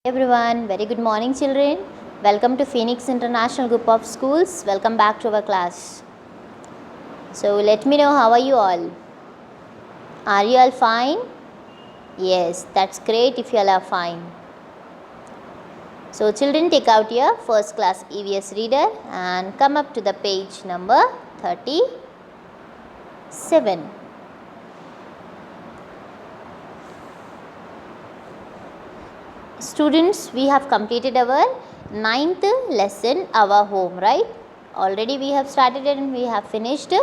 Everyone, very good morning children. Welcome to Phoenix International Group of Schools. Welcome back to our class. So let me know, how are you all? Are you all fine? Yes, that's great if you all are fine. So children, take out your first class EVS reader and come up to the page number 37. Students, we have completed our 9th lesson, our home, right? Already we have started and we have finished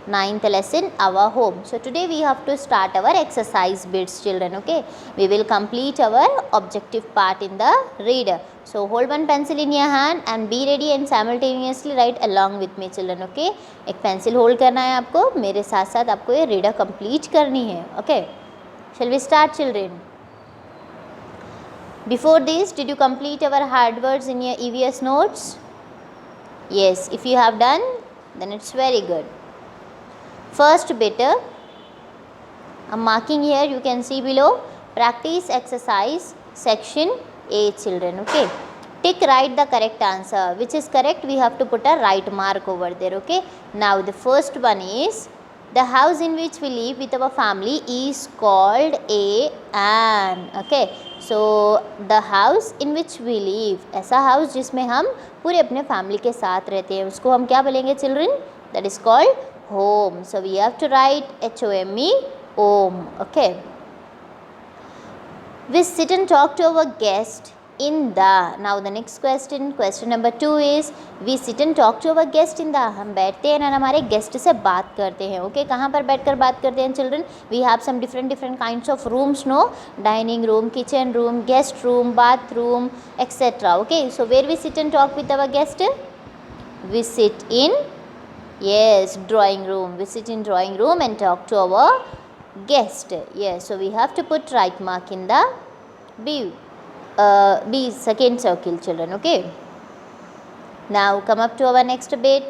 9th lesson, our home. So today we have to start our exercise bits, children. Okay, we will complete our objective part in the reader. So hold one pencil in your hand and be ready and simultaneously write along with me, children. Okay, एक pencil hold करना है आपको, मेरे साथ साथ आपको ये reader complete करनी है. Okay, shall we start, children? Before this, did you complete our hard words in your EVS notes? Yes, if you have done, then it's very good. First bit, I'm marking here, you can see below, practice exercise section A, children. Okay, tick, write the correct answer. Which is correct, we have to put a right mark over there. Okay, now the first one is, the house in which we live with our family is called an. Okay, so the house in which we live, ऐसा house जिसमें हम पूरे अपने family के साथ रहते हैं, उसको हम क्या बोलेंगे children? That is called home. So we have to write HOME, home. Okay, we sit and talk to our guest in the. Now the next question number 2 is, we sit and talk to our guest in the. हम बैठते हैं और हमारे guest से बात करते हैं. Okay, कहाँ पर बैठकर बात करते हैं children? We have some different kinds of rooms, no? Dining room, kitchen room, guest room, bathroom, etcetera. Okay, so where we sit and talk with our guest? We sit in, yes, drawing room. We sit in drawing room and talk to our guest. Yes, so we have to put right mark in the B, second circle, children. Okay, now come up to our next bit,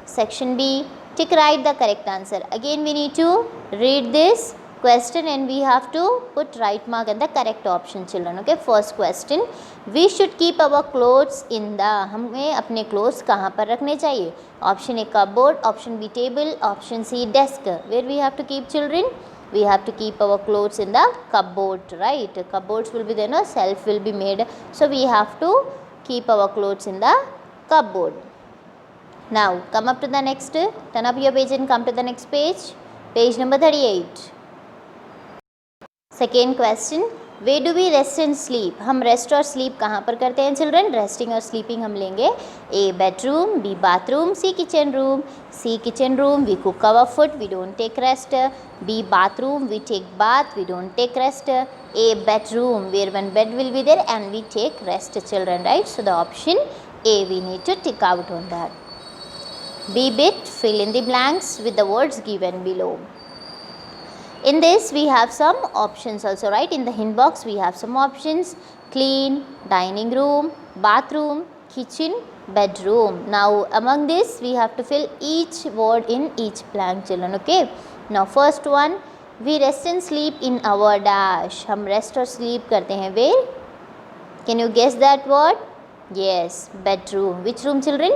section B. Tick, write the correct answer. Again we need to read this question and we have to put right mark and the correct option, children. Okay, first question, we should keep our clothes in the. हमें अपने clothes कहाँ पर रखने चाहिए? Option A cupboard, option B table, option C desk. Where we have to keep, children? We have to keep our clothes in the cupboard, right? Cupboards will be there, no? Shelf will be made, so we have to keep our clothes in the cupboard. Now come up to the next, turn up your page and come to the next page, page number 38. Second question, where do we rest and sleep? हम rest और sleep कहाँ पर करते हैं children? Resting और sleeping हम लेंगे A bedroom, B bathroom, C kitchen room. C kitchen room, we cook our food, we don't take rest. B bathroom, we take bath, we don't take rest. A bedroom, where one bed will be there and we take rest, children, right? So the option A we need to tick out on that. B bit, fill in the blanks with the words given below. In this we have some options also, right? In the hint box we have some options: clean, dining room, bathroom, kitchen, bedroom. Now among this we have to fill each word in each blank, children. Okay, now first one, we rest and sleep in our dash. हम rest और sleep करते हैं where? Can you guess that word? Yes, bedroom. Which room, children?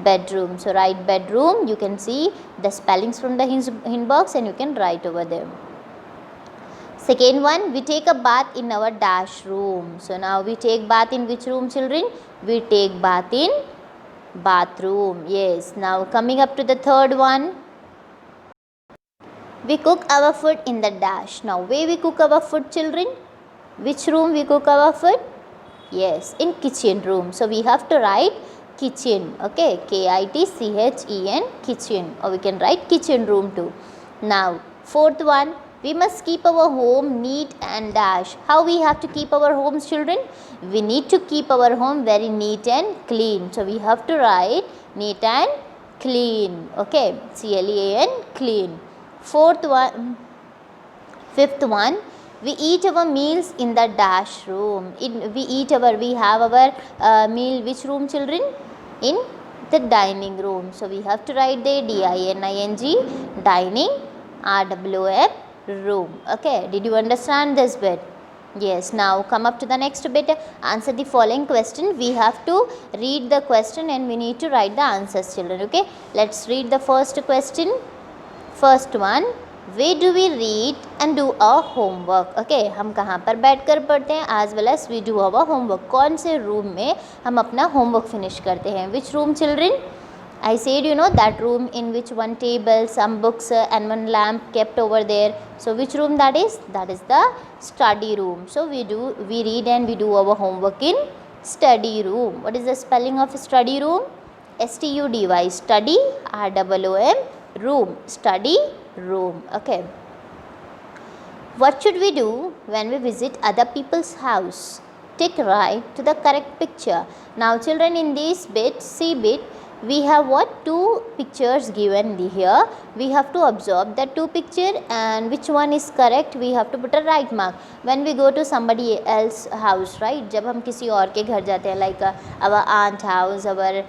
Bedroom. So write bedroom. You can see the spellings from the hint box and you can write over there. Second one, we take a bath in our dash room. So now we take bath in which room, children? We take bath in bathroom. Yes. Now coming up to the third one, we cook our food in the dash. Now where we cook our food, children? Which room we cook our food? Yes, in kitchen room. So we have to write kitchen. Okay, KITCHEN, kitchen, or we can write kitchen room too. Now fourth one, we must keep our home neat and dash. How we have to keep our homes, children? We need to keep our home very neat and clean. So we have to write neat and clean. Okay, CLEAN, clean. Fifth one, we eat our meals in the dash room. We have our meal which room, children? In the dining room. So we have to write there DINING, dining, RWM, room. Okay, did you understand this bit? Yes, now come up to the next bit. Answer the following question. We have to read the question and we need to write the answers, children. Okay, let's read the first question. First one, where do we read and do our homework? Okay, हम कहाँ पर बैठकर पढ़ते हैं as well as we do our homework. कौन से room में हम अपना homework finish करते हैं? Which room, children? I said, you know, that room in which one table, some books and one lamp kept over there. So which room that is? That is the study room. So we read and we do our homework in study room. What is the spelling of study room? S-T-U-D-Y, study, R-O-O-M, room, study room. Okay. What should we do when we visit other people's house? Tick right to the correct picture. Now children, in this bit, C bit, we have what? Two pictures given here. We have to observe the two picture and which one is correct, we have to put a right mark. When we go to somebody else house, right? जब हम किसी और के घर जाते हैं, like our aunt house, our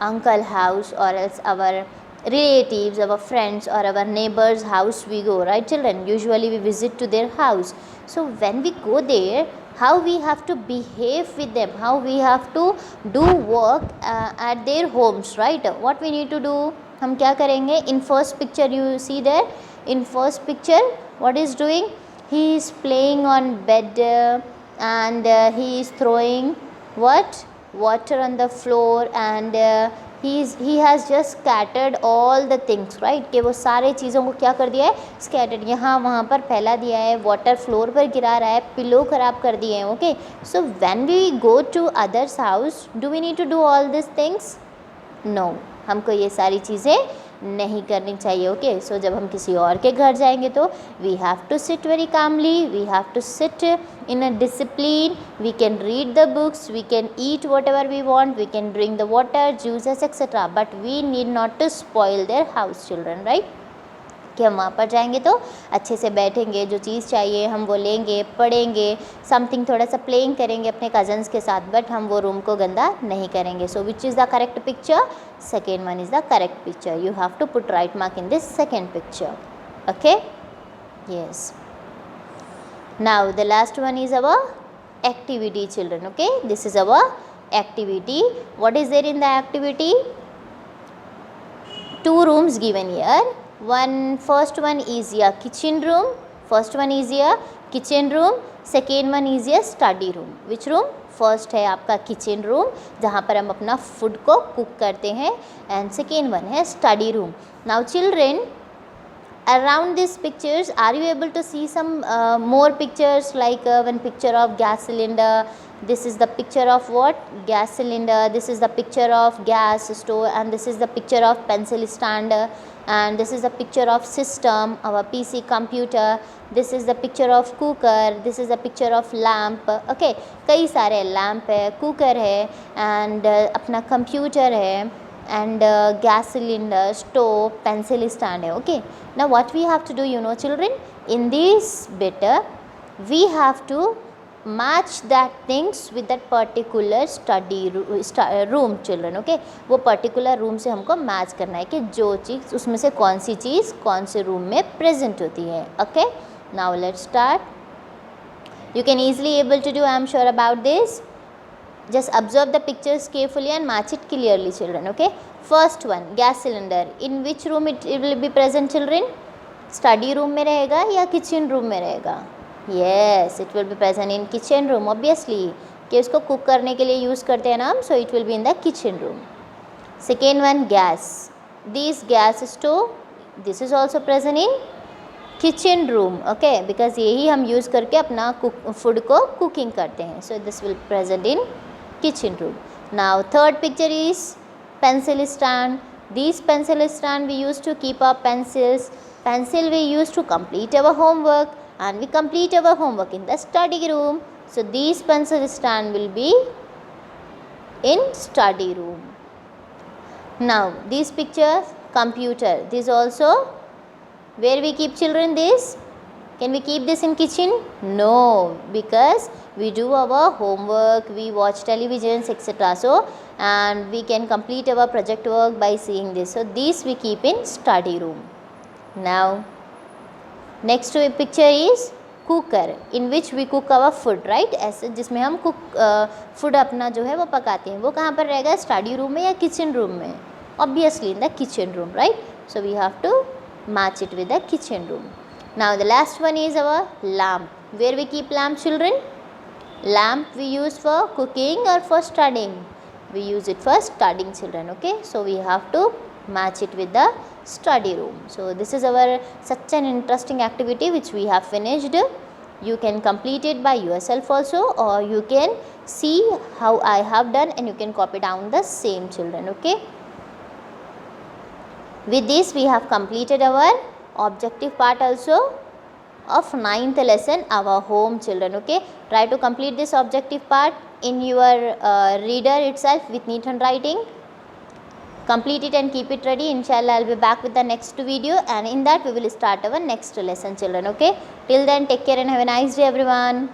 uncle house, or else our relatives, our friends or our neighbors house we go, right children? Usually we visit to their house. So when we go there, how we have to behave with them, how we have to do work at their homes, right? What we need to do, हम क्या करेंगे? In first picture you see there, in first picture what is doing? He is playing on bed and he is throwing what? Water on the floor and he has just scattered all the things, right? कि वो सारे चीज़ों को क्या कर दिया है? Scattered, यहाँ वहाँ पर फैला दिया है, water floor पर गिरा रहा है, pillow ख़राब कर दिए हैं. Okay, so when we go to others house, do we need to do all these things? No, हमको ये सारी चीज़ें नहीं करनी चाहिए. ओके, सो जब हम किसी और के घर जाएंगे तो we have to sit very calmly, we have to sit in a discipline, we can read the books, we can eat whatever we want, we can drink the water, juices, etc. But we need not to spoil their house, children, right? कि हम वहाँ पर जाएंगे तो अच्छे से बैठेंगे, जो चीज़ चाहिए हम वो लेंगे, पढ़ेंगे, समथिंग थोड़ा सा प्लेइंग करेंगे अपने कज़न्स के साथ, बट हम वो रूम को गंदा नहीं करेंगे. So which is the correct picture? Second one is the correct picture. You have to put right mark in this second picture. Okay, yes. Now the last one is our activity, children. Okay, this is our activity. What is there in the activity? Two rooms given here. First one is your kitchen room. First one is your kitchen room. Second one is your study room. Which room? First है आपका kitchen room जहाँ पर हम अपना food को cook करते हैं, and second one है study room. Now children, around these pictures, are you able to see some more pictures, like one picture of gas cylinder? This is the picture of what? Gas cylinder. This is the picture of gas stove, and this is the picture of pencil stand, and this is the picture of system, our PC computer. This is the picture of cooker. This is the picture of lamp. Okay, कई सारे lamp है, cooker है, and अपना computer है, and gas cylinder, stove, pencil stand hai. Okay, now what we have to do, you know children, in this bit we have to match that things with that particular study room, children. Okay, वो particular room से हमको match करना है कि जो चीज़ उसमें से कौन सी चीज़ कौन से room में present होती है. Okay, now let's start. You can easily able to do, I am sure about this. Just observe the pictures carefully and match it clearly, children. Okay, first one, gas cylinder. In which room it will be present, children? Study room में रहेगा या kitchen room में रहेगा? Yes, it will be present in kitchen room, obviously. कि उसको cook करने के लिए use करते हैं ना हम, so it will be in the kitchen room. Second one, gas. This gas stove, this is also present in kitchen room. Okay, because यही हम use करके अपना food को cooking करते हैं. So this will present in kitchen room. Now third picture is pencil stand. These pencil stand we used to keep our pencils. Pencil we used to complete our homework, and we complete our homework in the study room. So these pencil stand will be in study room. Now these pictures, computer. This also where we keep, children, this? Can we keep this in kitchen? No, because we do our homework, we watch televisions, etc. So, and we can complete our project work by seeing this. So these we keep in study room. Now next picture is cooker in which we cook our food, right, ऐसे जिसमें हम food अपना जो है वो पकाते हैं, वो कहाँ पर रहेगा, स्टडी रूम में या किचन रूम में, obviously in the kitchen room, right. So we have to match it with the kitchen room. Now the last one is our lamp. Where we keep lamp children? Lamp we use for cooking or for studying? We use it for studying children, okay. So we have to match it with the study room. So this is our such an interesting activity which we have finished. You can complete it by yourself also, or you can see how I have done and you can copy down the same children, okay. With this we have completed our objective part also of 9th lesson, our home children, okay. Try to complete this objective part in your reader itself with neat handwriting. Complete it and keep it ready. Inshallah I'll be back with the next video, and in that we will start our next lesson children, okay. Till then, take care and have a nice day everyone.